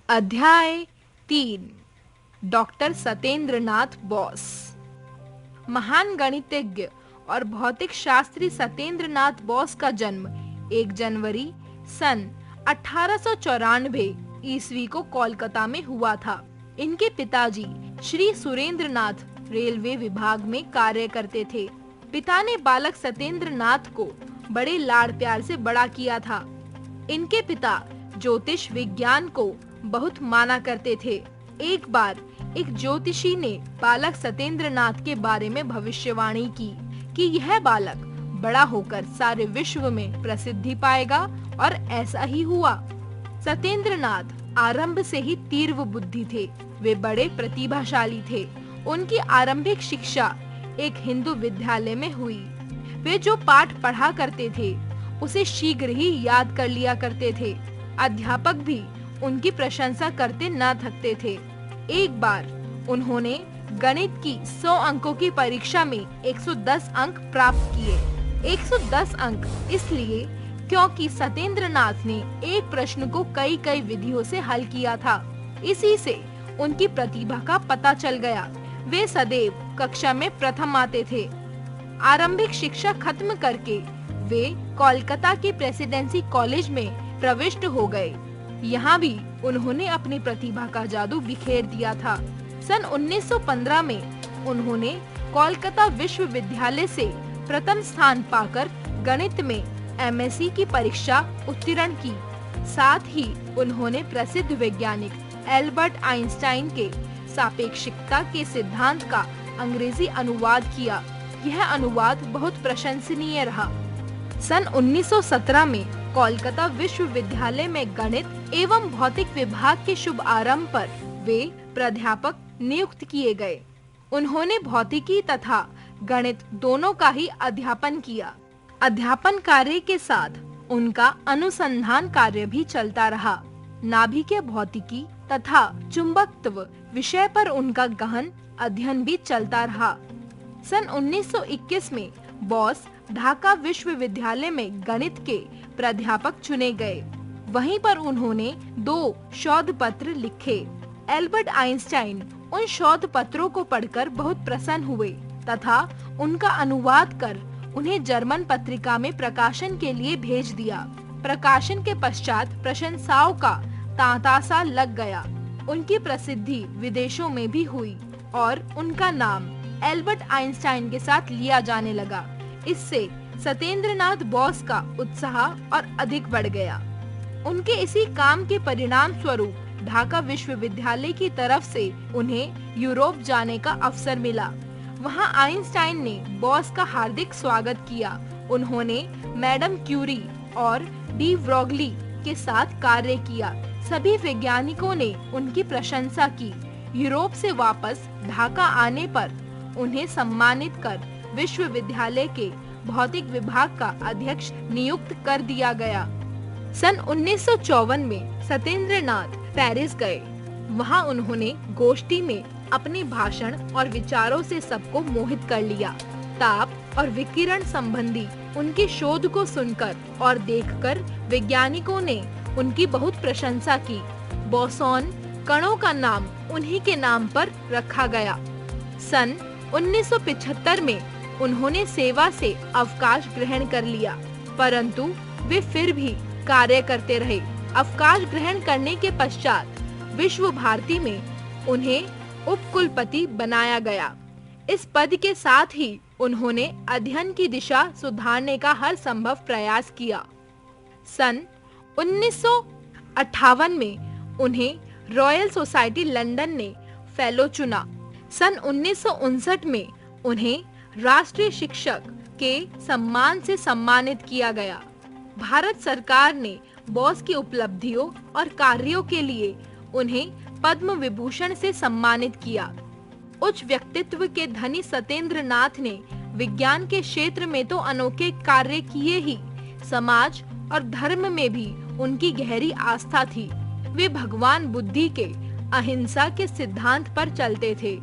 अध्याय 3। डॉक्टर सत्येंद्र नाथ बोस। महान गणितज्ञ और भौतिक शास्त्री सत्येंद्र नाथ बोस का जन्म 1 जनवरी सन 1894 ईस्वी को कोलकाता में हुआ था। इनके पिताजी श्री सुरेंद्र नाथ रेलवे विभाग में कार्य करते थे। पिता ने बालक सत्येंद्र नाथ को बड़े लाड़ प्यार से बड़ा किया था। इनके पिता ज्योतिष विज्ञान को बहुत माना करते थे। एक बार एक ज्योतिषी ने बालक सत्येंद्र नाथ के बारे में भविष्यवाणी की कि यह बालक बड़ा होकर सारे विश्व में प्रसिद्धि पाएगा, और ऐसा ही हुआ। सत्येंद्र नाथ आरंभ से ही तीव्र बुद्धि थे। वे बड़े प्रतिभाशाली थे। उनकी आरंभिक शिक्षा एक हिंदू विद्यालय में हुई। वे जो पाठ पढ़ा करते थे उसे शीघ्र ही याद कर लिया करते थे। अध्यापक भी उनकी प्रशंसा करते न थकते थे। एक बार उन्होंने गणित की 100 अंकों की परीक्षा में 110 अंक प्राप्त किए। 110 अंक इसलिए क्योंकि सत्येंद्र नाथ ने एक प्रश्न को कई विधियों से हल किया था। इसी से उनकी प्रतिभा का पता चल गया। वे सदैव कक्षा में प्रथम आते थे। आरंभिक शिक्षा खत्म करके वे कोलकाता के प्रेसिडेंसी कॉलेज में प्रविष्ट हो गए। यहाँ भी उन्होंने अपनी प्रतिभा का जादू बिखेर दिया था। सन 1915 में उन्होंने कोलकाता विश्वविद्यालय से प्रथम स्थान पाकर गणित में एमएससी की परीक्षा उत्तीर्ण की। साथ ही उन्होंने प्रसिद्ध वैज्ञानिक एल्बर्ट आइंस्टाइन के सापेक्षिकता के सिद्धांत का अंग्रेजी अनुवाद किया। यह अनुवाद बहुत प्रशंसनीय रहा। सन 1917 में कोलकाता विश्वविद्यालय में गणित एवं भौतिक विभाग के शुभ आरंभ पर वे प्राध्यापक नियुक्त किए गए। उन्होंने भौतिकी तथा गणित दोनों का ही अध्यापन किया। अध्यापन कार्य के साथ उनका अनुसंधान कार्य भी चलता रहा। नाभिकीय भौतिकी तथा चुंबकत्व विषय पर उनका गहन अध्ययन भी चलता रहा। सन 1921 में बोस ढाका विश्वविद्यालय में गणित के प्राध्यापक चुने गए। वहीं पर उन्होंने 2 शोध पत्र लिखे। एल्बर्ट आइंस्टाइन उन शोध पत्रों को पढ़कर बहुत प्रसन्न हुए तथा उनका अनुवाद कर उन्हें जर्मन पत्रिका में प्रकाशन के लिए भेज दिया। प्रकाशन के पश्चात प्रशंसाओं का तांता सा लग गया। उनकी प्रसिद्धि विदेशों में भी हुई और उनका नाम एल्बर्ट आइंस्टाइन के साथ लिया जाने लगा। इससे सत्येंद्र नाथ बोस का उत्साह और अधिक बढ़ गया। उनके इसी काम के परिणाम स्वरूप ढाका विश्वविद्यालय की तरफ से उन्हें यूरोप जाने का अवसर मिला। वहां आइंस्टाइन ने बोस का हार्दिक स्वागत किया। उन्होंने मैडम क्यूरी और डी ब्रोगली के साथ कार्य किया। सभी वैज्ञानिकों ने उनकी प्रशंसा की। यूरोप से वापस ढाका आने पर उन्हें सम्मानित कर विश्वविद्यालय के भौतिक विभाग का अध्यक्ष नियुक्त कर दिया गया। सन 1954 में सत्येंद्र नाथ पेरिस गए। वहां उन्होंने गोष्ठी में अपने भाषण और विचारों से सबको मोहित कर लिया। ताप और विकिरण संबंधी उनकी शोध को सुनकर और देखकर वैज्ञानिकों ने उनकी बहुत प्रशंसा की। बोसोन कणों का नाम उन्हीं के नाम पर रखा गया। सन 1975 में उन्होंने सेवा से अवकाश ग्रहण कर लिया, परंतु वे फिर भी कार्य करते रहे। अवकाश ग्रहण करने के पश्चात विश्व भारती में उन्हें उपकुलपति बनाया गया। इस पद के साथ ही उन्होंने अध्ययन की दिशा सुधारने का हर संभव प्रयास किया। सन 1958 में उन्हें रॉयल सोसाइटी लंदन ने फेलो चुना। सन 1959 में उन्हें राष्ट्रीय शिक्षक के सम्मान से सम्मानित किया गया। भारत सरकार ने बोस की उपलब्धियों और कार्यों के लिए उन्हें पद्म विभूषण से सम्मानित किया। उच्च व्यक्तित्व के धनी सत्येंद्र नाथ ने विज्ञान के क्षेत्र में तो अनोखे कार्य किए ही, समाज और धर्म में भी उनकी गहरी आस्था थी। वे भगवान बुद्धि के अहिंसा के सिद्धांत पर चलते थे।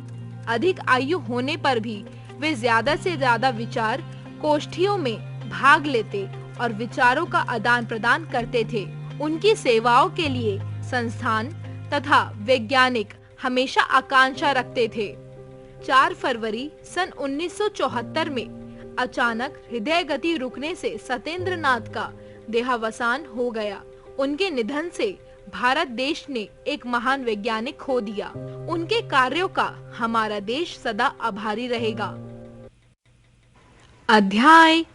अधिक आयु होने पर भी वे ज्यादा से ज्यादा विचार गोष्ठियों में भाग लेते और विचारों का आदान प्रदान करते थे। उनकी सेवाओं के लिए संस्थान तथा वैज्ञानिक हमेशा आकांक्षा रखते थे। 4 फरवरी सन 1974 में अचानक हृदय गति रुकने से सत्येंद्र नाथ का देहावसान हो गया। उनके निधन से भारत देश ने एक महान वैज्ञानिक खो दिया। उनके कार्यों का हमारा देश सदा आभारी रहेगा। अध्याय